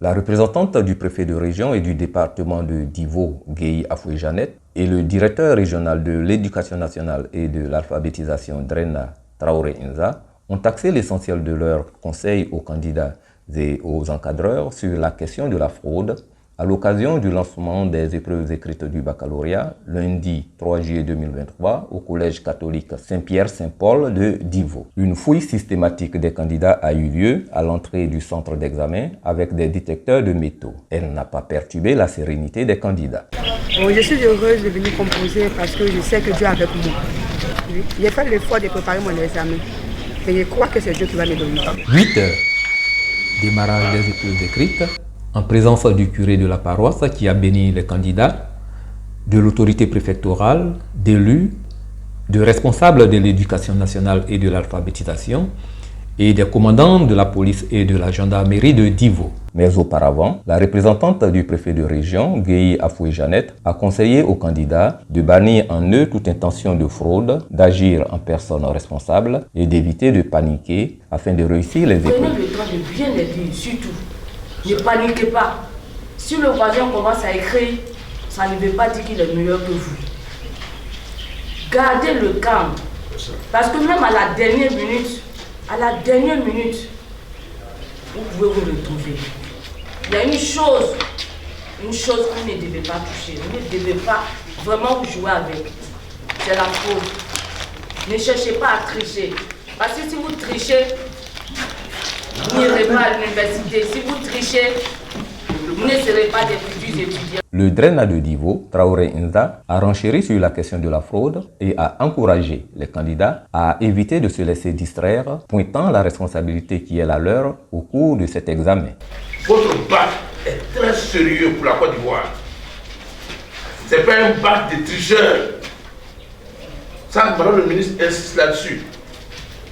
La représentante du préfet de région et du département de Divo, Gueye Afoué-Jeannette, et le directeur régional de l'éducation nationale et de l'alphabétisation, Drena Traoré Inza, ont axé l'essentiel de leurs conseils aux candidats et aux encadreurs sur la question de la fraude à l'occasion du lancement des épreuves écrites du baccalauréat lundi 3 juillet 2023 au collège catholique Saint-Pierre-Saint-Paul de Divo. Une fouille systématique des candidats a eu lieu à l'entrée du centre d'examen avec des détecteurs de métaux. Elle n'a pas perturbé la sérénité des candidats. Je suis heureuse de venir composer parce que je sais que Dieu est avec moi. J'ai fait l'effort de préparer mon examen et je crois que c'est Dieu qui va me donner. 8 heures. Démarrage des épreuves écrites en présence du curé de la paroisse qui a béni les candidats, de l'autorité préfectorale, d'élus, de responsables de l'éducation nationale et de l'alphabétisation et des commandants de la police et de la gendarmerie de Divo. Mais auparavant, la représentante du préfet de région, Gueye Afoué-Jeannette, a conseillé aux candidats de bannir en eux toute intention de fraude, d'agir en personne responsable et d'éviter de paniquer afin de réussir les épreuves. Prenez le temps de bien les dire, surtout. Ne paniquez pas. Si le voisin commence à écrire, ça ne veut pas dire qu'il est meilleur que vous. Gardez le calme. Parce que même à la dernière minute, vous pouvez vous retrouver. Il y a une chose que vous ne devez pas toucher. Vous ne devez pas vraiment vous jouer avec. C'est la fraude. Ne cherchez pas à tricher. Parce que si vous trichez, vous n'irez pas à l'université. Si vous trichez, vous ne serez pas des futurs étudiants. Le Drena de Divo, Traoré Inza, a renchéri sur la question de la fraude et a encouragé les candidats à éviter de se laisser distraire, pointant la responsabilité qui est la leur au cours de cet examen. Votre bac est très sérieux pour la Côte d'Ivoire. Ce n'est pas un bac de tricheurs. Ça, madame le ministre insiste là-dessus.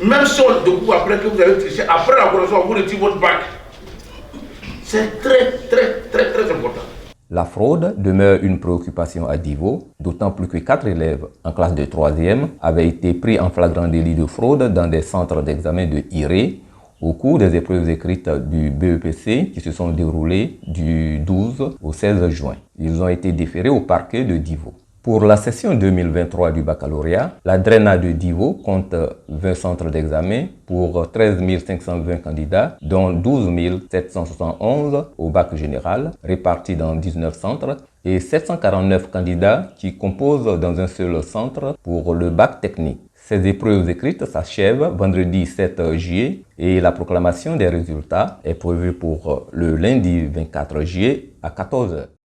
Même si on découvre après que vous avez triché, après la correction, vous retirez votre bac. C'est très important. La fraude demeure une préoccupation à Divo, d'autant plus que 4 élèves en classe de 3e avaient été pris en flagrant délit de fraude dans des centres d'examen de IRE au cours des épreuves écrites du BEPC qui se sont déroulées du 12 au 16 juin. Ils ont été déférés au parquet de Divo. Pour la session 2023 du baccalauréat, la Drena de Divo compte 20 centres d'examen pour 13 520 candidats, dont 12 771 au bac général, répartis dans 19 centres, et 749 candidats qui composent dans un seul centre pour le bac technique. Ces épreuves écrites s'achèvent vendredi 7 juillet et la proclamation des résultats est prévue pour le lundi 24 juillet à 14 h.